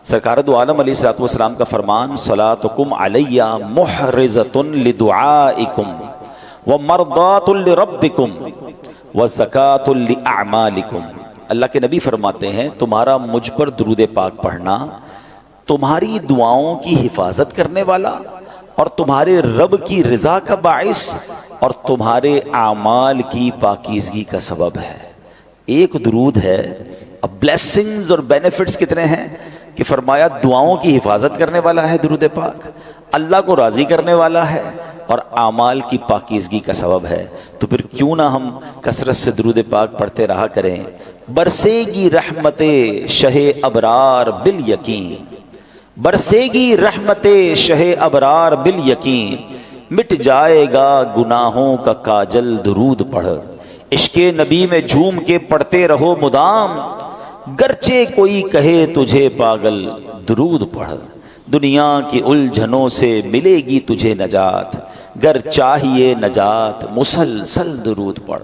سرکار دو عالم علیہ الصلوۃ والسلام کا فرمان صلاتکم علی محرزۃ لدعائکم ومرضات لربکم وزکاۃ لاعمالکم۔ اللہ کے نبی فرماتے ہیں تمہارا مجھ پر درود پاک پڑھنا تمہاری دعاؤں کی حفاظت کرنے والا اور تمہارے رب کی رضا کا باعث اور تمہارے اعمال کی پاکیزگی کا سبب ہے۔ ایک درود ہے، اب بلیسنگز اور بینیفٹس کتنے ہیں کہ فرمایا دعاؤں کی حفاظت کرنے والا ہے درود پاک، اللہ کو راضی کرنے والا ہے اور اعمال کی پاکیزگی کا سبب ہے۔ تو پھر کیوں نہ ہم کثرت سے درود پاک پڑھتے رہا کریں۔ برسے گی رحمت شہ ابرار بالیقین، برسے گی رحمت شہ ابرار بالیقین، مٹ جائے گا گناہوں کا کاجل درود پڑھ، عشق نبی میں جھوم کے پڑھتے رہو مدام، گرچہ کوئی کہے تجھے پاگل درود پڑھ، دنیا کی الجھنوں سے ملے گی تجھے نجات، گر چاہیے نجات مسلسل درود پڑھ۔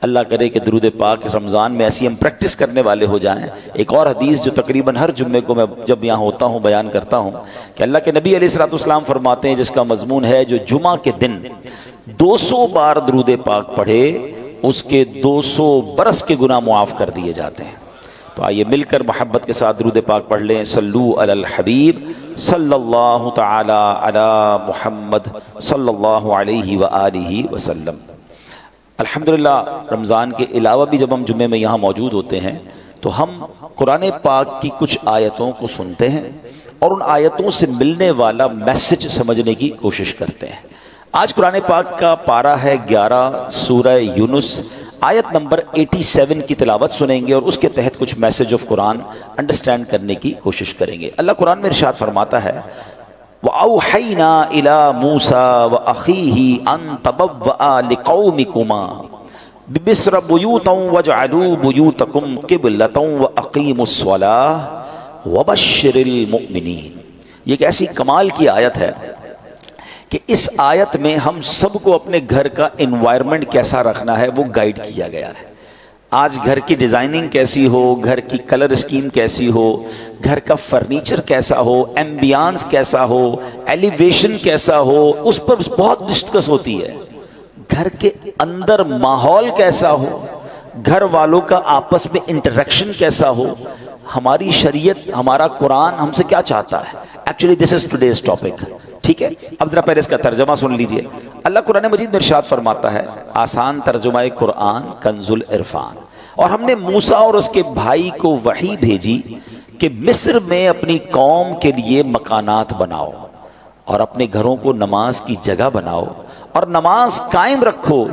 اللہ کرے کہ درود پاک رمضان میں ایسی ہم پریکٹس کرنے والے ہو جائیں۔ ایک اور حدیث جو تقریباً ہر جمعے کو میں جب یہاں ہوتا ہوں بیان کرتا ہوں کہ اللہ کے نبی علیہ الصلوۃ والسلام فرماتے ہیں، جس کا مضمون ہے جو جمعہ کے دن 200 بار درود پاک پڑھے اس کے 200 برس کے گناہ معاف کر دیے جاتے ہیں۔ تو آئیے مل کر محبت کے ساتھ درود پاک پڑھ لیں۔ صلو علی الحبیب صلی اللہ تعالی علی محمد صلی اللہ علیہ وآلہ وسلم۔ الحمدللہ رمضان کے علاوہ بھی جب ہم جمعے میں یہاں موجود ہوتے ہیں تو ہم قرآن پاک کی کچھ آیتوں کو سنتے ہیں اور ان آیتوں سے ملنے والا میسج سمجھنے کی کوشش کرتے ہیں۔ آج قرآن پاک کا پارہ ہے 11 سورہ یونس، آیت نمبر 87 کی تلاوت سنیں گے اور اس کے تحت کچھ میسج آف قرآن انڈرسٹینڈ کرنے کی کوشش کریں گے۔ اللہ قرآن میں ارشاد فرماتا ہے وَأَوْحَيْنَا إِلَى مُوسَى وَأَخِيهِ أَن تَبَوَّآ لِقَوْمِكُمَا بِمِصْرَ بُيُوتًا وَاجْعَلُوا بُيُوتَكُمْ قِبْلَةً وَأَقِيمُوا الصَّلَاةَ وَبَشِّرِ الْمُؤْمِنِينَ۔ یہ ایک ایسی کمال کی آیت ہے کہ اس آیت میں ہم سب کو اپنے گھر کا انوائرمنٹ کیسا رکھنا ہے وہ گائیڈ کیا گیا ہے۔ آج گھر کی ڈیزائننگ کیسی ہو، گھر کی کلر اسکیم کیسی ہو، گھر کا فرنیچر کیسا ہو، ایمبیانس کیسا ہو، ایلیویشن کیسا ہو، اس پر بہت ڈسکس ہوتی ہے۔ گھر کے اندر ماحول کیسا ہو، گھر والوں کا آپس میں انٹریکشن کیسا ہو، ہماری شریعت ہمارا قرآن ہم سے کیا چاہتا ہے۔ Actually this is today's topic, ٹھیک ہے۔ اب ذرا پہلے اس کا ترجمہ سن لیجئے۔ اللہ قرآن مجید میں ارشاد فرماتا ہے، آسان ترجمہ قرآن کنز العرفان، اور ہم نے موسیٰ اور اس کے بھائی کو وحی بھیجی کہ مصر میں اپنی قوم کے لیے مکانات بناؤ اور اپنے گھروں کو نماز کی جگہ بناؤ اور نماز قائم رکھو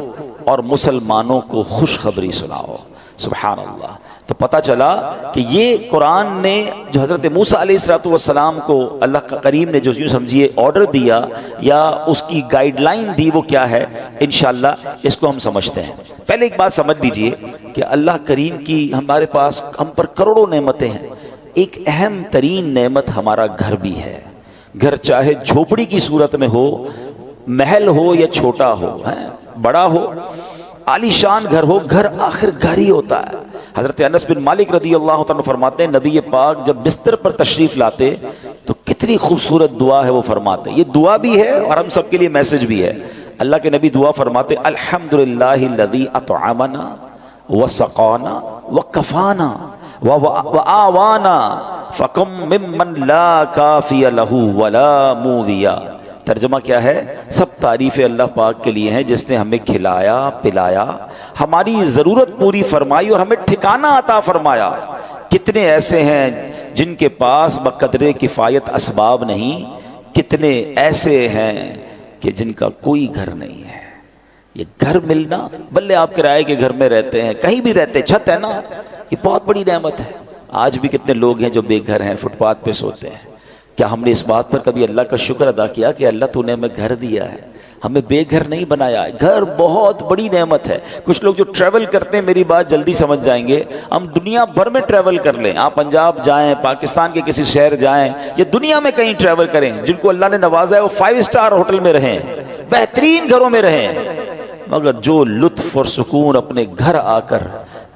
اور مسلمانوں کو خوشخبری سناؤ۔ سبحان اللہ۔ تو پتہ چلا کہ یہ قرآن نے جو حضرت موسیٰ علیہ السلام کو اللہ کریم نے جو یوں سمجھیے آرڈر دیا یا اس کی گائیڈ لائن دی، وہ کیا ہے انشاءاللہ اس کو ہم سمجھتے ہیں۔ پہلے ایک بات سمجھ لیجئے کہ اللہ کریم کی ہمارے پاس ہم پر کروڑوں نعمتیں ہیں، ایک اہم ترین نعمت ہمارا گھر بھی ہے۔ گھر چاہے جھوپڑی کی صورت میں ہو، محل ہو یا چھوٹا ہو، بڑا ہو، عالی شان گھر ہو، گھر آخر گھر ہی ہوتا ہے۔ حضرت انس بن مالک رضی اللہ تعالیٰ فرماتے ہیں نبی پاک جب بستر پر تشریف لاتے تو کتنی خوبصورت دعا ہے وہ فرماتے ہیں۔ یہ دعا بھی ہے اور ہم سب کے لیے میسج بھی ہے۔ اللہ کے نبی دعا فرماتے الحمدللہ الذی اطعمنا وسقانا وکفانا وآوانا فکم ممن لا کافی لہ ولا موویا۔ ترجمہ کیا ہے؟ سب تعریف اللہ پاک کے لیے ہیں جس نے ہمیں کھلایا پلایا، ہماری ضرورت پوری فرمائی اور ہمیں ٹھکانہ عطا فرمایا۔ کتنے ایسے ہیں جن کے پاس بقدر کفایت اسباب نہیں، کتنے ایسے ہیں کہ جن کا کوئی گھر نہیں ہے۔ یہ گھر ملنا، بلے آپ کرائے کے گھر میں رہتے ہیں، کہیں بھی رہتے، چھت ہے نا، یہ بہت بڑی نعمت ہے۔ آج بھی کتنے لوگ ہیں جو بے گھر ہیں، فٹ پاتھ پہ سوتے ہیں۔ کیا ہم نے اس بات پر کبھی اللہ کا شکر ادا کیا کہ اللہ تو نے ہمیں گھر دیا ہے، ہمیں بے گھر نہیں بنایا؟ گھر بہت بڑی نعمت ہے۔ کچھ لوگ جو ٹریول کرتے ہیں میری بات جلدی سمجھ جائیں گے، ہم دنیا بھر میں ٹریول کر لیں، آپ پنجاب جائیں، پاکستان کے کسی شہر جائیں یا دنیا میں کہیں ٹریول کریں، جن کو اللہ نے نوازا ہے وہ 5 اسٹار ہوٹل میں رہیں، بہترین گھروں میں رہیں، مگر جو لطف اور سکون اپنے گھر آ کر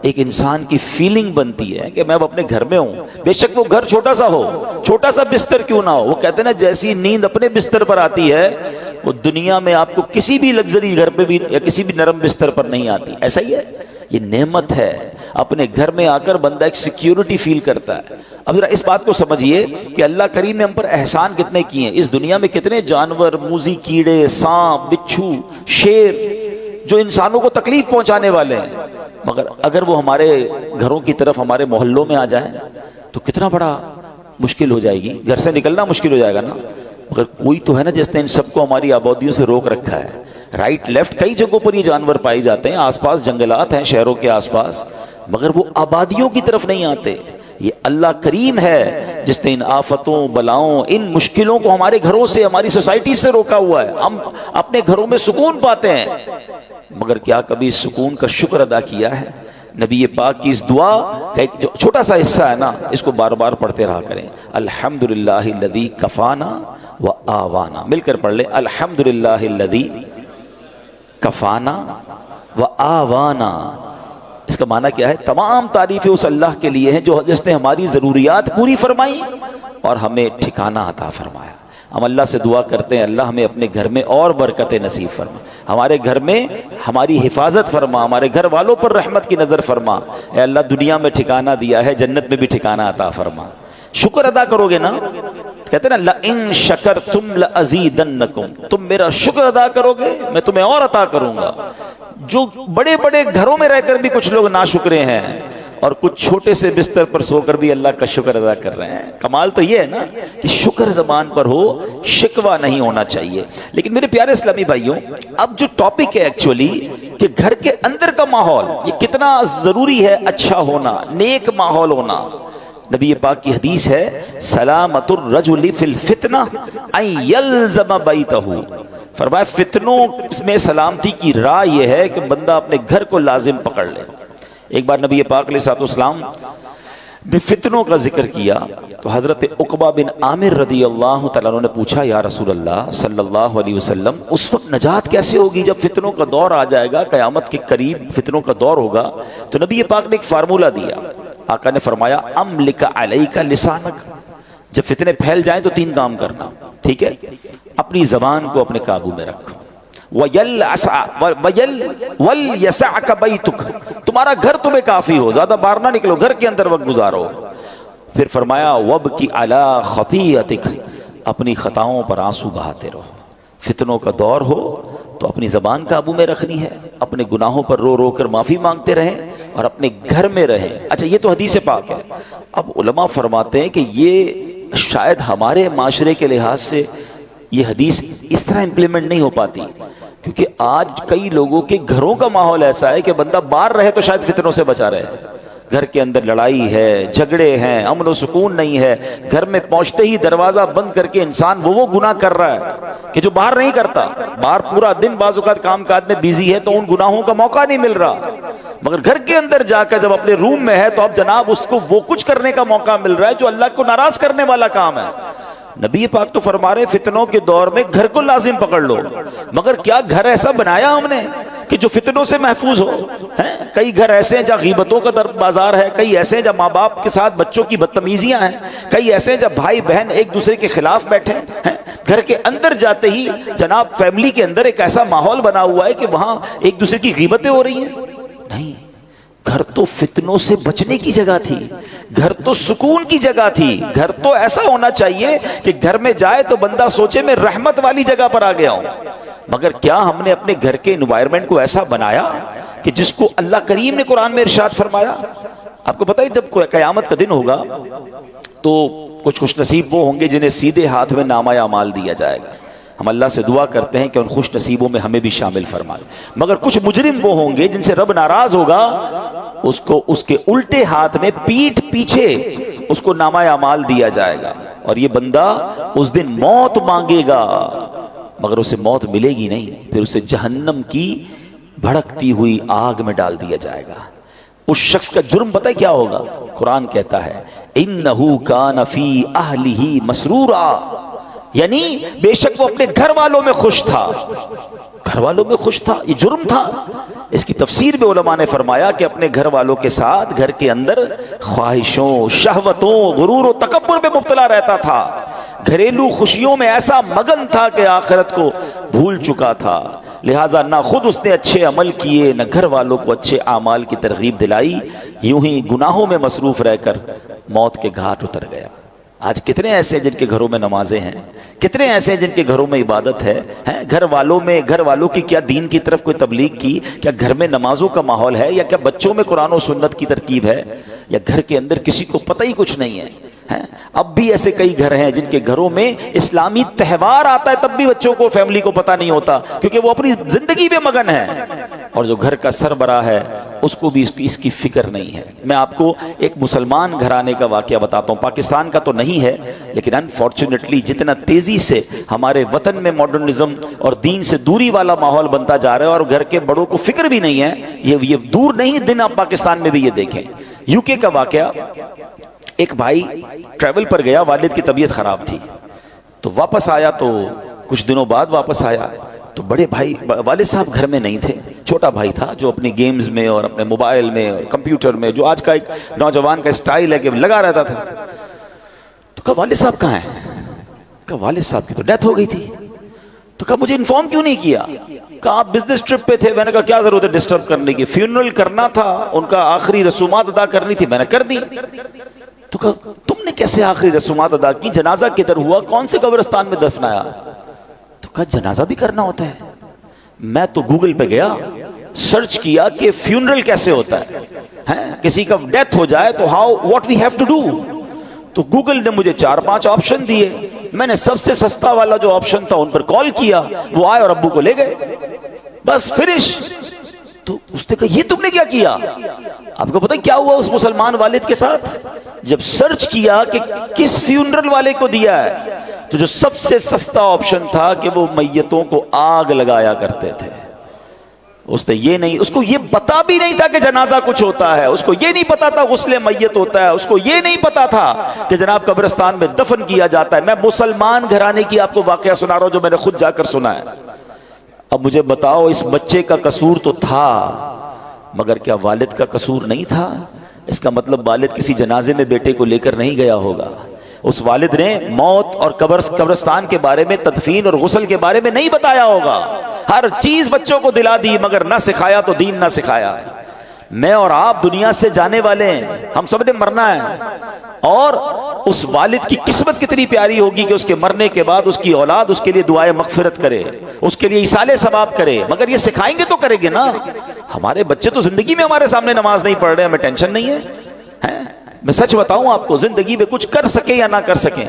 ایک انسان کی فیلنگ بنتی ہے کہ میں اب اپنے گھر میں ہوں، بے شک وہ گھر چھوٹا سا ہو، چھوٹا سا بستر کیوں نہ ہو۔ وہ کہتے ہیں نا جیسی نیند اپنے بستر پر آتی ہے وہ دنیا میں آپ کو کسی بھی لگژری گھر پہ بھی یا کسی بھی نرم بستر پر نہیں آتی۔ ایسا ہی ہے، یہ نعمت ہے، اپنے گھر میں آ کر بندہ ایک سیکیورٹی فیل کرتا ہے۔ اب ذرا اس بات کو سمجھیے کہ اللہ کریم نے ہم پر احسان کتنے کیے ہیں۔ اس دنیا میں کتنے جانور، موذی کیڑے، سانپ، بچھو، شیر جو انسانوں کو تکلیف پہنچانے والے ہیں، مگر اگر وہ ہمارے گھروں کی طرف، ہمارے محلوں میں آ جائیں تو کتنا بڑا مشکل ہو جائے گی، گھر سے نکلنا مشکل ہو جائے گا نا۔ مگر کوئی تو ہے نا جس نے ان سب کو ہماری آبادیوں سے روک رکھا ہے۔ رائٹ لیفٹ کئی جگہوں پر یہ جانور پائے جاتے ہیں، آس پاس جنگلات ہیں شہروں کے آس پاس، مگر وہ آبادیوں کی طرف نہیں آتے۔ یہ اللہ کریم ہے جس نے ان آفتوں، بلاؤں، ان مشکلوں کو ہمارے گھروں سے، ہماری سوسائٹی سے روکا ہوا ہے۔ ہم اپنے گھروں میں سکون پاتے ہیں، مگر کیا کبھی اس سکون کا شکر ادا کیا ہے؟ نبی پاک کی اس دعا کا ایک جو چھوٹا سا حصہ ہے نا، اس کو بار بار پڑھتے رہا کریں۔ الحمدللہ الذی کفانا و آوانا، مل کر پڑھ لیں، الحمدللہ الذی کفانا و آوانا۔ اس کا معنی کیا ہے؟ تمام تعریفیں اس اللہ کے لیے ہیں جو جس نے ہماری ضروریات پوری فرمائی اور ہمیں ٹھکانہ عطا فرمایا۔ ہم اللہ سے دعا کرتے ہیں اللہ ہمیں اپنے گھر میں اور برکتیں نصیب فرما، ہمارے گھر میں ہماری حفاظت فرما، ہمارے گھر والوں پر رحمت کی نظر فرما۔ اے اللہ دنیا میں ٹھکانہ دیا ہے، جنت میں بھی ٹھکانہ عطا فرما۔ شکر ادا کرو گے نا، کہتے ہیں نا لَإِن شَكَرْتُمْ لَأَزِيدَنَّكُمْ، تم میرا شکر ادا کرو گے میں تمہیں اور عطا کروں گا۔ جو بڑے بڑے گھروں میں رہ کر بھی کچھ لوگ ناشکرے ہیں اور کچھ چھوٹے سے بستر پر سو کر بھی اللہ کا شکر ادا کر رہے ہیں۔ کمال تو یہ ہے نا کہ شکر زبان پر ہو، شکوہ نہیں ہونا چاہیے۔ لیکن میرے پیارے اسلامی بھائیوں، اب جو ٹاپک ہے ایکچولی کہ گھر کے اندر کا ماحول یہ کتنا ضروری ہے، اچھا ہونا، نیک ماحول ہونا۔ نبی پاک کی حدیث ہے سلامت الرجل فی الفتنہ ان یلزم بیتہ، فرمایا فتنوں میں سلامتی کی راہ یہ ہے کہ بندہ اپنے گھر کو لازم پکڑ لے۔ ایک بار نبی پاک علیہ السلام نے فتنوں کا ذکر کیا تو حضرت عقبہ بن عامر رضی اللہ تعالیٰ عنہ نے پوچھا یا رسول اللہ صلی اللہ علیہ وسلم اس وقت نجات کیسے ہوگی جب فتنوں کا دور آ جائے گا، قیامت کے قریب فتنوں کا دور ہوگا؟ تو نبی پاک نے ایک فارمولہ دیا، آقا نے فرمایا املک علیک لسانک، جب فتنے پھیل جائیں تو تین کام کرنا، ٹھیک ہے؟ اپنی زبان کو اپنے قابو میں رکھو، وَلْيَسَعْكَ بَيْتُكَ، تمہارا گھر تمہیں کافی ہو، زیادہ باہر نہ نکلو، گھر کے اندر وقت گزارو۔ پھر فرمایا وَابْكِ عَلَىٰ خَطِيئَتِكَ، اپنی خطاؤں پر آنسو بہاتے رہو۔ فتنوں کا دور ہو تو اپنی زبان قابو میں رکھنی ہے، اپنے گناہوں پر رو رو کر معافی مانگتے رہیں اور اپنے گھر میں رہیں۔ اچھا یہ تو حدیث پاک ہے۔ اب علماء فرماتے ہیں کہ یہ شاید ہمارے معاشرے کے لحاظ سے یہ حدیث اس طرح امپلیمنٹ نہیں ہو پاتی، کیونکہ آج کئی لوگوں کے گھروں کا ماحول ایسا ہے کہ بندہ باہر رہے تو شاید فتنوں سے بچا رہے، گھر کے اندر لڑائی ہے، جھگڑے ہیں، امن و سکون نہیں ہے، گھر میں پہنچتے ہی دروازہ بند کر کے انسان وہ گناہ کر رہا ہے کہ جو باہر نہیں کرتا، باہر پورا دن بعض اوقات کام کاج میں بیزی ہے تو ان گناہوں کا موقع نہیں مل رہا، مگر گھر کے اندر جا کر جب اپنے روم میں ہے تو اب جناب اس کو وہ کچھ کرنے کا موقع مل رہا ہے جو اللہ کو ناراض کرنے والا کام ہے۔ نبی پاک تو فرما رہے فتنوں کے دور میں گھر کو لازم پکڑ لو، مگر کیا گھر ایسا بنایا ہم نے کہ جو فتنوں سے محفوظ ہو؟ کئی گھر ایسے ہیں جہاں غیبتوں کا بازار ہے، کئی ایسے ہیں جہاں ماں باپ کے ساتھ بچوں کی بدتمیزیاں ہیں، کئی ایسے ہیں جہاں بھائی بہن ایک دوسرے کے خلاف بیٹھے ہیں۔ گھر کے اندر جاتے ہی جناب فیملی کے اندر ایک ایسا ماحول بنا ہوا ہے کہ وہاں ایک دوسرے کی غیبتیں ہو رہی ہیں۔ نہیں، گھر تو فتنوں سے بچنے کی جگہ تھی، گھر تو سکون کی جگہ تھی، گھر تو ایسا ہونا چاہیے کہ گھر میں جائے تو بندہ سوچے میں رحمت والی جگہ پر آ گیا ہوں۔ مگر کیا ہم نے اپنے گھر کے انوائرمنٹ کو ایسا بنایا کہ جس کو اللہ کریم نے قرآن میں ارشاد فرمایا؟ آپ کو پتہ ہے جب قیامت کا دن ہوگا تو کچھ خوش نصیب وہ ہوں گے جنہیں سیدھے ہاتھ میں نامہ اعمال دیا جائے گا۔ ہم اللہ سے دعا کرتے ہیں کہ ان خوش نصیبوں میں ہمیں بھی شامل فرما لے۔ مگر کچھ مجرم وہ ہوں گے جن سے رب ناراض ہوگا، اس کو اس کے الٹے ہاتھ میں پیٹھ پیچھے اس کو نامہ اعمال دیا جائے گا، اور یہ بندہ اس دن موت مانگے گا مگر اسے موت ملے گی نہیں، پھر اسے جہنم کی بھڑکتی ہوئی آگ میں ڈال دیا جائے گا۔ اس شخص کا جرم پتہ ہے کیا ہوگا؟ قرآن کہتا ہے اِنَّهُ كَانَ فِي أَهْلِهِ مَسْرُورًا، یعنی بے شک وہ اپنے گھر والوں میں خوش تھا، گھر والوں میں خوش تھا، یہ جرم تھا اس کی تفسیر میں علماء نے فرمایا کہ اپنے گھر والوں کے ساتھ گھر کے اندر خواہشوں، شہوتوں، غرور و تکبر میں مبتلا رہتا تھا، گھریلو خوشیوں میں ایسا مگن تھا کہ آخرت کو بھول چکا تھا، لہٰذا نہ خود اس نے اچھے عمل کیے نہ گھر والوں کو اچھے اعمال کی ترغیب دلائی، یوں ہی گناہوں میں مصروف رہ کر موت کے گھاٹ اتر گیا۔ آج کتنے ایسے ہیں جن کے گھروں میں نمازیں ہیں، کتنے ایسے ہیں جن کے گھروں میں عبادت ہے، گھر والوں کی کیا دین کی طرف کوئی تبلیغ کی، کیا گھر میں نمازوں کا ماحول ہے، یا کیا بچوں میں قرآن و سنت کی ترکیب ہے، یا گھر کے اندر کسی کو پتہ ہی کچھ نہیں ہے۔ اب بھی ایسے کئی گھر ہیں جن کے گھروں میں اسلامی تہوار آتا ہے تب بھی بچوں کو، فیملی کو پتہ نہیں ہوتا، کیونکہ وہ اپنی زندگی میں مگن ہے، اور جو گھر کا سربراہ ہے اس کو بھی اس کی فکر نہیں ہے۔ میں آپ کو ایک مسلمان گھرانے کا واقعہ بتاتا ہوں، پاکستان کا تو نہیں ہے، لیکن انفارچونیٹلی جتنا تیزی سے ہمارے وطن میں ماڈرنزم اور دین سے دوری والا ماحول بنتا جا رہا ہے، اور گھر کے بڑوں کو فکر بھی نہیں ہے، یہ دور نہیں دن آپ پاکستان میں بھی یہ دیکھیں۔ یو کے کا واقعہ، ایک بھائی ٹریول پر گیا، والد کی طبیعت خراب تھی، تو واپس آیا، تو کچھ دنوں بعد واپس آیا تو بڑے بھائی، والد صاحب گھر میں نہیں تھے، چھوٹا بھائی تھا جو اپنی گیمز میں اور اپنے موبائل میں اور کمپیوٹر میں، جو آج کا ایک نوجوان کا اسٹائل ہے کہ لگا رہتا تھا۔ تو کہا والد صاحب کہاں ہیں؟ کہا والد صاحب کی تو ڈیتھ ہو گئی تھی۔ تو کہا مجھے انفارم کیوں نہیں کیا؟ کہا آپ بزنس ٹرپ پہ تھے۔ میں نے کہا کیا ضرورت ہے ڈسٹرب کرنے کی، فیونرل کرنا تھا، ان کا آخری رسومات ادا کرنی تھی، میں نے کر دی۔ تو کہا تم نے کیسے آخری رسومات ادا کی؟ جنازہ کدھر ہوا؟ کون سے قبرستان میں دفنایا؟ تو کہا جنازہ بھی کرنا ہوتا ہے۔ میں تو گوگل پہ گیا، سرچ کیا کہ فیونرل کیسے ہوتا ہے، کسی کا ڈیتھ ہو جائے تو what we have to do۔ تو گوگل نے مجھے 4-5 آپشن دیے، میں نے سب سے سستا والا جو آپشن تھا ان پر کال کیا، وہ آئے اور ابو کو لے گئے، بس فنش۔ تو اس نے کہا یہ تم نے کیا کیا؟ آپ کو پتہ کیا ہوا اس مسلمان والد کے ساتھ؟ جب سرچ کیا کہ کس فیونرل والے کو دیا ہے، تو جو سب سے سستا آپشن تھا کہ وہ میتوں کو آگ لگایا کرتے تھے۔ اس نے یہ نہیں، اس کو یہ پتا بھی نہیں تھا کہ جنازہ کچھ ہوتا ہے، اس کو یہ نہیں پتا تھا غسل میت ہوتا ہے، اس کو یہ نہیں پتا تھا کہ جناب قبرستان میں دفن کیا جاتا ہے۔ میں مسلمان گھرانے کی آپ کو واقعہ سنا رہا ہوں جو میں نے خود جا کر سنا ہے۔ اب مجھے بتاؤ، اس بچے کا قصور تو تھا، مگر کیا والد کا قصور نہیں تھا؟ اس کا مطلب والد کسی جنازے میں بیٹے کو لے کر نہیں گیا ہوگا، اس والد نے موت اور قبرستان کے بارے میں، تدفین اور غسل کے بارے میں نہیں بتایا ہوگا۔ ہر چیز بچوں کو دلا دی، مگر نہ سکھایا تو دین نہ سکھایا۔ میں اور آپ دنیا سے جانے والے ہیں، ہم سب نے مرنا ہے، اور اس والد کی قسمت کتنی پیاری ہوگی کہ اس کے مرنے کے بعد اس کی اولاد اس کے لیے دعائے مغفرت کرے، اس کے لیے ایصال ثواب کرے، مگر یہ سکھائیں گے تو کریں گے نا۔ ہمارے بچے تو زندگی میں ہمارے سامنے نماز نہیں پڑھ رہے، ہمیں ٹینشن نہیں ہے۔ میں سچ بتاؤں آپ کو، زندگی میں کچھ کر سکیں یا نہ کر سکیں،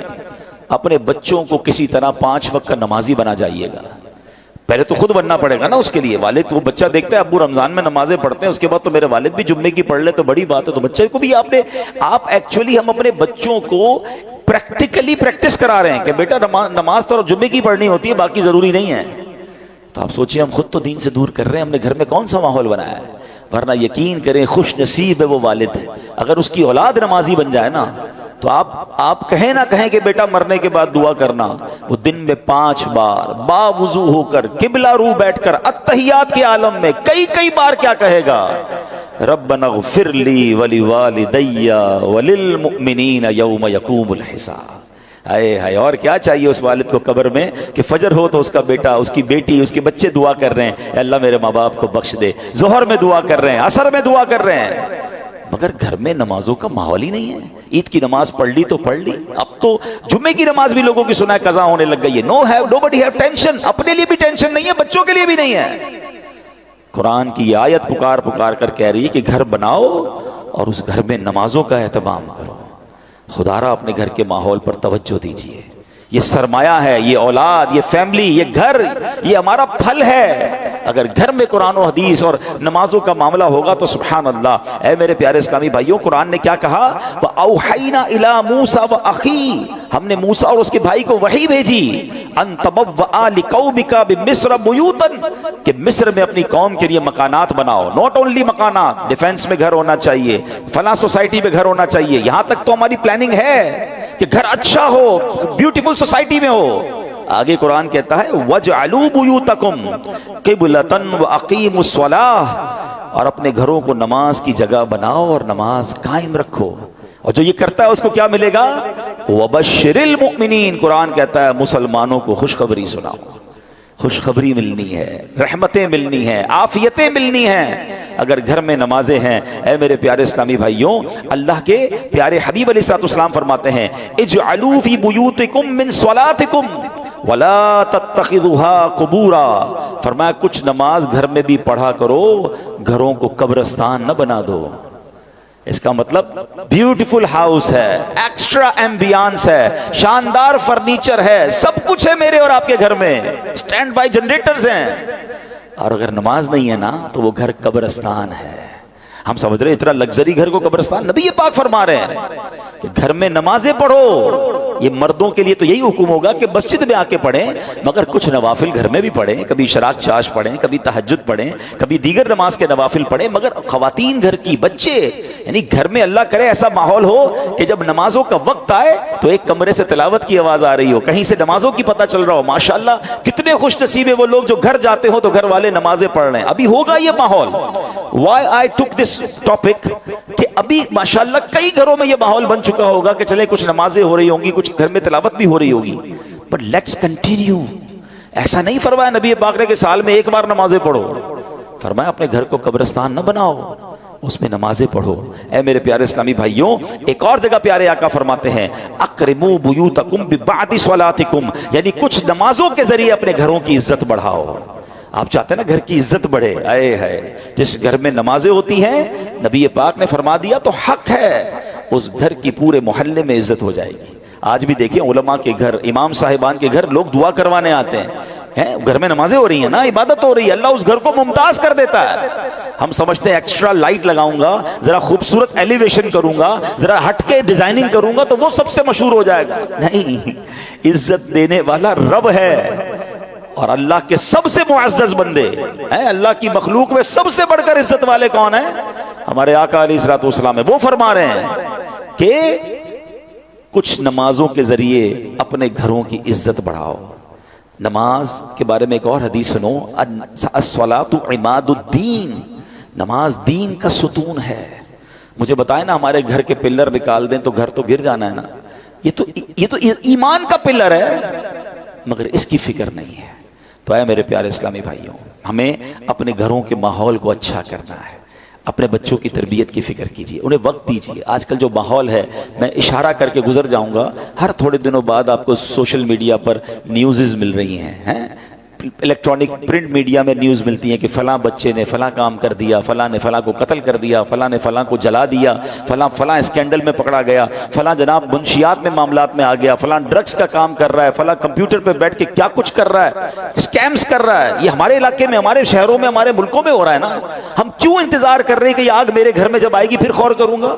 اپنے بچوں کو کسی طرح 5 وقت کا نمازی بنا جائیے گا۔ پہلے تو خود بننا پڑے گا نا اس کے لیے۔ والد وہ بچہ دیکھتا ہے ابو رمضان میں نمازیں پڑھتے ہیں، اس کے بعد تو میرے والد بھی جمعے کی پڑھ لے تو بڑی بات ہے، تو بچے کو بھی آپ ایکچولی ہم اپنے بچوں کو پریکٹیکلی پریکٹس کرا رہے ہیں کہ بیٹا نماز تو جمعے کی پڑھنی ہوتی ہے، باقی ضروری نہیں ہے۔ تو آپ سوچیں ہم خود تو دین سے دور کر رہے ہیں، ہم نے گھر میں کون سا ماحول بنایا ہے؟ ورنہ یقین کریں خوش نصیب ہے وہ والد، اگر اس کی اولاد نمازی بن جائے نا، تو آپ کہیں نہ کہیں کہ بیٹا مرنے کے بعد دعا کرنا، وہ دن میں 5 بار باوضو ہو کر قبلہ رو بیٹھ کر اتحیات کے عالم میں کئی بار کیا کہے گا؟ ربنا اغفر لی ولوالدی وللمؤمنین یوم یقوم الحساب۔ ہائے، اور کیا چاہیے اس والد کو قبر میں کہ فجر ہو تو اس کا بیٹا، اس کی بیٹی، اس کے بچے دعا کر رہے ہیں اے اللہ میرے ماں باپ کو بخش دے، ظہر میں دعا کر رہے ہیں، عصر میں دعا کر رہے ہیں، مگر گھر میں نمازوں کا ماحول ہی نہیں ہے۔ عید کی نماز پڑھ لی تو پڑھ لی، اب تو جمعے کی نماز بھی لوگوں کی سنا ہے قضا ہونے لگ گئی ہے۔ nobody have tension، اپنے لیے بھی ٹینشن نہیں ہے، بچوں کے لیے بھی نہیں ہے۔ قرآن کی یہ آیت پکار کر کہہ رہی ہے کہ گھر بناؤ اور اس گھر میں نمازوں کا اہتمام کرو۔ خدا را اپنے گھر کے ماحول پر توجہ دیجیے، یہ سرمایہ ہے، یہ اولاد، یہ فیملی، یہ گھر، یہ ہمارا پھل ہے۔ اگر گھر میں قرآن و حدیث اور نمازوں کا معاملہ ہوگا تو سبحان اللہ۔ اے میرے پیارے اسلامی بھائیوں، قرآن نے کیا کہا؟ وَأَوْحَيْنَا إِلَىٰ مُوسَىٰ وَأَخِيهِ، ہم نے موسیٰ اور اس کے بھائی کو وحی بھیجی، أَن تَبَوَّآ لِقَوْمِكَ بِمِصْرَ بُيُوتًا، کہ مصر میں اپنی قوم کے لیے مکانات بناؤ۔ نوٹ اونلی مکانات، ڈیفنس میں گھر ہونا چاہیے، فلاں سوسائٹی میں گھر ہونا چاہیے، یہاں تک تو ہماری پلاننگ ہے کہ گھر اچھا ہو، بیوٹیفل سوسائٹی میں ہو، آگے قرآن کہتا ہے وَجْعَلُوا بُيُوتَكُمْ قِبْلَةً وَأَقِيمُوا الصَّلَاةَ، اور اپنے گھروں کو نماز کی جگہ بناؤ اور نماز قائم رکھو. اور جو یہ کرتا ہے اس کو کیا ملے گا؟ وَبَشِّرِ الْمُؤْمِنِينَ، قرآن کہتا ہے مسلمانوں کو خوشخبری سناؤ. خوشخبری ملنی ہے، رحمتیں ملنی ہیں، عافیتیں ملنی ہیں اگر گھر میں نمازیں ہیں. اے میرے پیارے اسلامی بھائیوں، اللہ کے پیارے حبیب علیہ السلام فرماتے ہیں اجعلوا فی بیوتکم من صلاتکم ولا تتخذوها قبورا، فرمایا کچھ نماز گھر میں بھی پڑھا کرو، گھروں کو قبرستان نہ بنا دو. اس کا مطلب بیوٹیفل ہاؤس ہے، ایکسٹرا ایمبیانس ہے، شاندار فرنیچر ہے، سب کچھ ہے میرے اور آپ کے گھر میں، سٹینڈ بائی جنریٹرز ہیں، اور اگر نماز نہیں ہے نا تو وہ گھر قبرستان ہے. ہم سمجھ رہے ہیں اتنا لگزری گھر کو قبرستان، نبی پاک فرما رہے ہیں کہ گھر میں نمازیں پڑھو. یہ مردوں کے لیے تو یہی حکم ہوگا کہ مسجد میں آ کے پڑھیں، مگر کچھ نوافل گھر میں بھی پڑھیں، کبھی شراق چاش پڑھیں، کبھی تہجد پڑھیں، کبھی دیگر نماز کے نوافل پڑھیں. مگر خواتین گھر کی، بچے، یعنی گھر میں اللہ کرے ایسا ماحول ہو کہ جب نمازوں کا وقت آئے تو ایک کمرے سے تلاوت کی آواز آ رہی ہو، کہیں سے نمازوں کی پتہ چل رہا ہو. ماشاءاللہ کتنے خوش نصیب ہیں وہ لوگ جو گھر جاتے ہو تو گھر والے نمازیں پڑھ رہے ہیں. ابھی ہوگا یہ ماحول. Why I took this topic کہ ابھی ماشاءاللہ کئی گھروں میں یہ ماحول بن چکا ہوگا کہ چلے کچھ نمازیں ہو رہی ہوں گی، کچھ گھر میں تلاوت بھی ہو رہی ہوگی، but let's continue. ایسا نہیں فرمایا نبی پاک نے کہ سال میں ایک بار نمازیں پڑھو، فرمایا اپنے گھر کو قبرستان نہ بناؤ، اس میں نمازیں پڑھو. اے میرے پیارے اسلامی بھائیوں، ایک اور جگہ پیارے آقا فرماتے ہیں اقرموا بیوتکم ببعد صلاتکم، یعنی کچھ نمازوں کے ذریعے اپنے گھروں کی عزت بڑھاؤ. آپ چاہتے ہیں نا گھر کی عزت بڑھے، آئے ہے جس گھر میں نمازیں ہوتی ہیں نبی پاک نے فرما دیا تو حق ہے اس گھر کی پورے محلے میں عزت ہو جائے گی. آج بھی دیکھیں علماء کے گھر، امام صاحبان کے گھر لوگ دعا کروانے آتے ہیں، گھر میں نمازیں ہو رہی ہیں نا، عبادت ہو رہی ہے، اللہ اس گھر کو ممتاز کر دیتا ہے. ہم سمجھتے ہیں ایکسٹرا لائٹ لگاؤں گا، ذرا خوبصورت ایلیویشن کروں گا، ذرا ہٹ کے ڈیزائننگ کروں گا تو وہ سب سے مشہور ہو جائے گا. نہیں، عزت دینے والا رب ہے، اور اللہ کے سب سے معزز بندے ہیں. اللہ کی مخلوق میں سب سے بڑھ کر عزت والے کون ہیں؟ ہمارے آقا علیہ الصلوۃ والسلام. وہ فرما رہے ہیں کہ کچھ نمازوں کے ذریعے اپنے گھروں کی عزت بڑھاؤ. نماز کے بارے میں ایک اور حدیث سنو، الصلاۃ عماد الدین، نماز دین کا ستون ہے. مجھے بتائیں نا، ہمارے گھر کے پلر نکال دیں تو گھر تو گر جانا ہے نا. یہ تو ایمان کا پلر ہے، مگر اس کی فکر نہیں ہے. تو اے میرے پیارے اسلامی بھائیوں، ہمیں اپنے گھروں کے ماحول کو اچھا کرنا ہے. اپنے بچوں کی تربیت کی فکر کیجیے، انہیں وقت دیجیے. آج کل جو ماحول ہے، میں اشارہ کر کے گزر جاؤں گا، ہر تھوڑے دنوں بعد آپ کو سوشل میڈیا پر نیوزز مل رہی ہیں، الیکٹرانک پرنٹ میڈیا میں نیوز ملتی ہیں کہ فلاں بچے نے فلاں کام کر دیا، فلاں نے فلاں کو قتل کر دیا، فلاں نے فلاں کو جلا دیا، فلاں اسکینڈل میں پکڑا گیا، فلاں جناب منشیات میں معاملات میں آ گیا، فلاں ڈرگز کا کام کر رہا ہے، فلاں کمپیوٹر پہ بیٹھ کے کیا کچھ کر رہا ہے، اسکیمز کر رہا ہے. یہ ہمارے علاقے میں، ہمارے شہروں میں، ہمارے ملکوں میں ہو رہا ہے نا. ہم کیوں انتظار کر رہے ہیں کہ یہ آگ میرے گھر میں جب آئے گی پھر غور کروں گا؟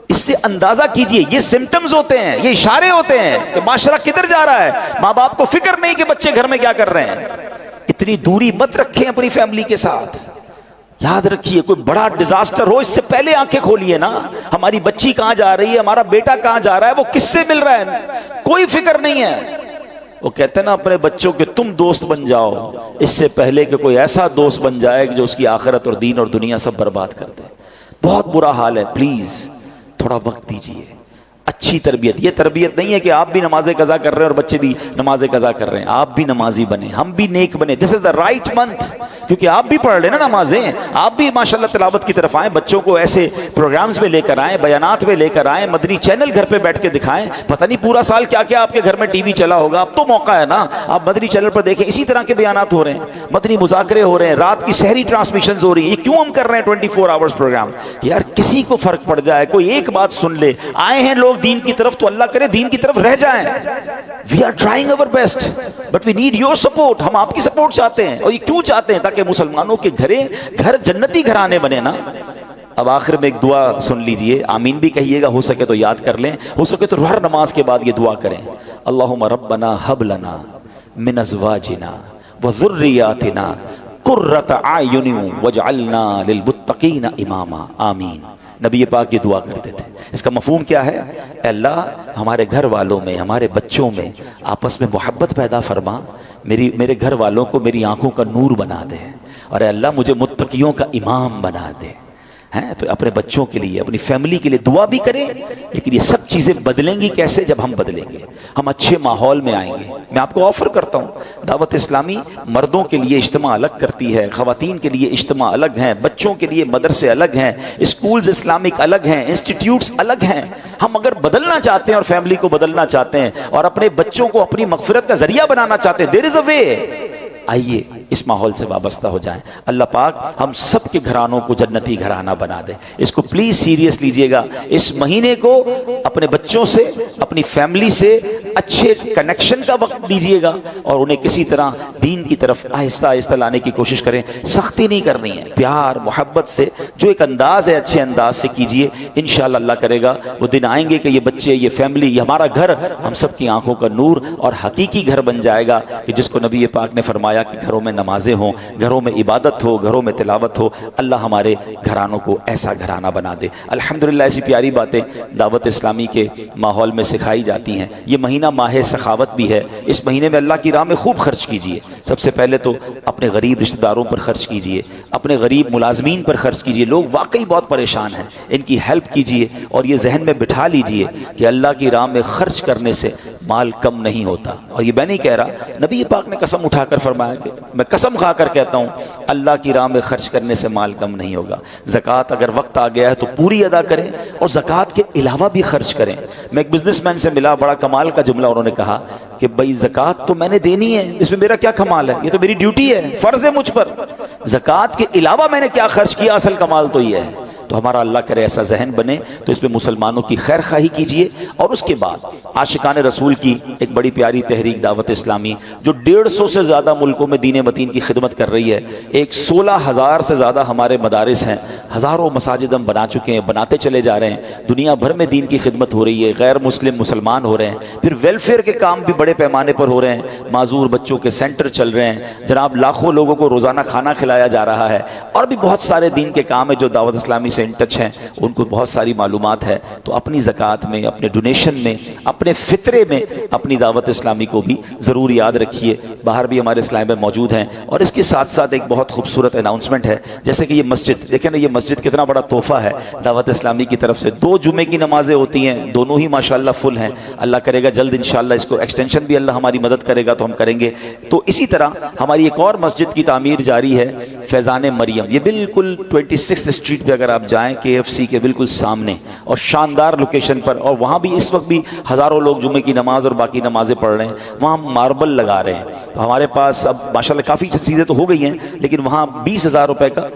اس سے اندازہ کیجئے، یہ سمٹمز ہوتے ہیں، یہ اشارے ہوتے ہیں کہ معاشرہ کدھر جا رہا ہے. ماں باپ کو فکر نہیں کہ بچے گھر میں کیا کر رہے ہیں. اتنی دوری مت رکھیں اپنی فیملی کے ساتھ. یاد رکھیے، کوئی بڑا ڈیزاسٹر ہو اس سے پہلے آنکھیں کھولیے نا. ہماری بچی کہاں جا رہی ہے، ہمارا بیٹا کہاں جا رہا ہے، وہ کس سے مل رہا ہے، کوئی فکر نہیں ہے. وہ کہتے ہیں نا اپنے بچوں کے تم دوست بن جاؤ اس سے پہلے کہ کوئی ایسا دوست بن جائے جو اس کی آخرت اور دین اور دنیا سب برباد کر دے. بہت برا حال ہے. پلیز تھوڑا وقت دیجیے. اچھی تربیت، یہ تربیت نہیں ہے کہ آپ بھی نماز قضا کر رہے ہیں اور بچے بھی نماز قضا کر رہے ہیں. آپ بھی نمازی بنے، ہم بھی نیک بنے. دس از دا رائٹ منتھ، کیونکہ آپ بھی پڑھ لیں نا نمازیں، آپ بھی ماشاءاللہ تلاوت کی طرف آئیں، بچوں کو ایسے پروگرامز میں لے کر آئیں، بیانات میں لے کر آئیں، مدنی چینل گھر پہ بیٹھ کے دکھائیں. پتہ نہیں پورا سال کیا کیا آپ کے گھر میں ٹی وی چلا ہوگا، اب تو موقع ہے نا، آپ مدنی چینل پر دیکھیں، اسی طرح کے بیانات ہو رہے ہیں، مدنی مذاکرے ہو رہے ہیں، رات کی سحری ٹرانسمیشنز ہو رہی ہیں. یہ کیوں ہم کر رہے ہیں 24 آورز پروگرام؟ یار کسی کو فرق پڑ جائے، کوئی ایک بات سن لے. آئے ہیں لوگ دین کی طرف تو اللہ کرے دین کی طرف رہ جائیں. We are trying our best, but we need your support. ہم آپ کی سپورٹ چاہتے ہیں. اور یہ کیوں چاہتے ہیں؟ تاکہ مسلمانوں کے گھر جنتی گھرانے بنے نا. اب آخر میں ایک دعا سن لیجئے، آمین بھی کہیے گا، ہو سکے تو یاد کر لیں، ہو سکے تو ہر نماز کے بعد یہ دعا کریں. اللہم ربنا ہب لنا من ازواجنا وذریاتنا قرۃ اعین واجعلنا للمتقین اماما. آمین. نبی پاک یہ دعا کرتے تھے۔ اس کا مفہوم کیا ہے؟ اے اللہ ہمارے گھر والوں میں، ہمارے بچوں میں آپس میں محبت پیدا فرما، میرے گھر والوں کو میری آنکھوں کا نور بنا دے، اور اے اللہ مجھے متقیوں کا امام بنا دے۔ ہیں تو اپنے بچوں کے لیے، اپنی فیملی کے لیے دعا بھی کریں، لیکن یہ سب چیزیں بدلیں گی کیسے؟ جب ہم بدلیں گے، ہم اچھے ماحول میں آئیں گے۔ میں آپ کو آفر کرتا ہوں، دعوت اسلامی مردوں کے لیے اجتماع الگ کرتی ہے، خواتین کے لیے اجتماع الگ ہیں، بچوں کے لیے مدرسے الگ ہیں، اسکولز اسلامک الگ ہیں، انسٹیٹیوٹس الگ ہیں۔ ہم اگر بدلنا چاہتے ہیں اور فیملی کو بدلنا چاہتے ہیں اور اپنے بچوں کو اپنی مغفرت کا ذریعہ بنانا چاہتے ہیں، دیر از اے وے۔ آئیے اس ماحول سے وابستہ ہو جائیں۔ اللہ پاک ہم سب کے گھرانوں کو جنتی گھرانہ بنا دے۔ اس کو پلیز سیریس لیجئے گا، اس مہینے کو اپنے بچوں سے، اپنی فیملی سے اچھے کنیکشن کا وقت دیجئے گا، اور انہیں کسی طرح دین کی طرف آہستہ آہستہ لانے کی کوشش کریں۔ سختی نہیں کرنی ہے، پیار محبت سے جو ایک انداز ہے اچھے انداز سے کیجئے۔ انشاءاللہ اللہ کرے گا وہ دن آئیں گے کہ یہ بچے، یہ فیملی، یہ ہمارا گھر ہم سب کی آنکھوں کا نور اور حقیقی گھر بن جائے گا، کہ جس کو نبی پاک نے فرمایا کہ گھروں میں نمازیں ہوں، گھروں میں عبادت ہو، گھروں میں تلاوت ہو۔ اللہ ہمارے گھرانوں کو ایسا گھرانہ بنا دے۔ الحمدللہ ایسی پیاری باتیں دعوت اسلامی کے ماحول میں سکھائی جاتی ہیں۔ یہ مہینہ ماہ سخاوت بھی ہے، اس مہینے میں اللہ کی راہ میں خوب خرچ کیجئے۔ سب سے پہلے تو اپنے غریب رشتہ داروں پر خرچ کیجئے، اپنے غریب ملازمین پر خرچ کیجئے، لوگ واقعی بہت پریشان ہیں، ان کی ہیلپ کیجئے، اور یہ ذہن میں بٹھا لیجئے کہ اللہ کی راہ میں خرچ کرنے سے مال کم نہیں ہوتا۔ اور یہ میں نہیں کہہ رہا، نبی پاک نے قسم اٹھا کر فرمایا کہ میں قسم کھا کر کہتا ہوں اللہ کی راہ میں خرچ کرنے سے مال کم نہیں ہوگا۔ زکوٰۃ اگر وقت آ گیا ہے تو پوری ادا کریں، اور زکوٰۃ کے علاوہ بھی خرچ کریں۔ میں ایک بزنس مین سے ملا، بڑا کمال کا جملہ انہوں نے کہا کہ بھائی زکوٰۃ تو میں نے دینی ہے، اس میں میرا کیا کمال ہے، یہ تو میری ڈیوٹی ہے، فرض ہے مجھ پر۔ زکوٰۃ کے علاوہ میں نے کیا خرچ کیا، اصل کمال تو یہ ہے۔ تو ہمارا اللہ کرے ایسا ذہن بنے، تو اس میں مسلمانوں کی خیر خواہی کیجئے۔ اور اس کے بعد عاشقان رسول کی ایک بڑی پیاری تحریک دعوت اسلامی، جو 150 سے زیادہ ملکوں میں دین متین کی خدمت کر رہی ہے، 16,000 سے زیادہ ہمارے مدارس ہیں، ہزاروں مساجد ہم بنا چکے ہیں، بناتے چلے جا رہے ہیں، دنیا بھر میں دین کی خدمت ہو رہی ہے، غیر مسلم مسلمان ہو رہے ہیں، پھر ویلفیئر کے کام بھی بڑے پیمانے پر ہو رہے ہیں، معذور بچوں کے سینٹر چل رہے ہیں، جناب لاکھوں لوگوں کو روزانہ کھانا کھلایا جا رہا ہے، اور بھی بہت سارے دین کے کام ہیں جو دعوت اسلامی سے ان ٹچ ہیں، ان کو بہت ساری معلومات ہے۔ تو اپنی زکوٰۃ میں، اپنے ڈونیشن میں، اپنے فطرے میں اپنی دعوت اسلامی کو بھی ضرور یاد رکھیے۔ باہر بھی ہمارے اسلام میں موجود ہیں۔ اور اس کے ساتھ ساتھ ایک بہت خوبصورت اناؤنسمنٹ ہے، جیسے کہ یہ مسجد دیکھیں نا، یہ مسجد کتنا بڑا تحفہ ہے دعوت اسلامی کی طرف سے۔ 2 جمعے کی نمازیں ہوتی ہیں، دونوں ہی ماشاءاللہ فل ہیں۔ اللہ کرے گا جلد انشاءاللہ اس کو ایکسٹینشن بھی اللہ ہماری مدد کرے گا تو ہم کریں گے۔ تو اسی طرح ہماری ایک اور مسجد کی تعمیر جاری ہے، فیضان مریم، یہ بالکل 26 اسٹریٹ پہ اگر آپ جائیں، KFC کے بالکل سامنے، اور شاندار لوکیشن پر، اور وہاں بھی اس وقت بھی ہزاروں لوگ جمعے کی نماز اور باقی نمازیں پڑھ رہے ہیں۔ وہاں ماربل لگا رہے ہیں، تو ہمارے پاس اب ماشاءاللہ کافی چیزیں تو ہو گئی ہیں، لیکن وہاں 20,000 روپے کا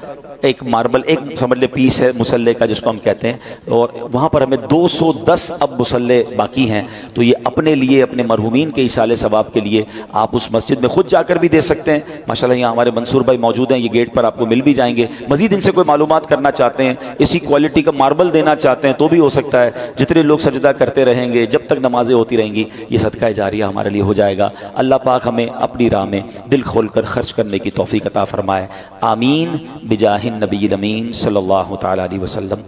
ایک ماربل، ایک سمجھ لے پیس ہے مسلح کا جس کو ہم کہتے ہیں، اور وہاں پر ہمیں 210 اب مسلح باقی ہیں۔ تو یہ اپنے لیے، اپنے مرحومین کے ایصال ثواب کے لیے آپ اس مسجد میں خود جا کر بھی دے سکتے ہیں۔ ماشاءاللہ یہاں ہمارے منصور بھائی موجود ہیں، یہ گیٹ پر آپ کو مل بھی جائیں گے۔ مزید ان سے کوئی معلومات کرنا چاہتے ہیں، اسی کوالٹی کا ماربل دینا چاہتے ہیں تو بھی ہو سکتا ہے۔ جتنے لوگ سجدہ کرتے رہیں گے، جب تک نمازیں ہوتی رہیں گی، یہ صدقہ جاریہ ہمارے لیے ہو جائے گا۔ اللہ پاک ہمیں اپنی راہ میں دل کھول کر خرچ کرنے کی توفیق عطا فرمائے۔ آمین بجاہ النبی الامین صلی اللہ تعالی علیہ وسلم۔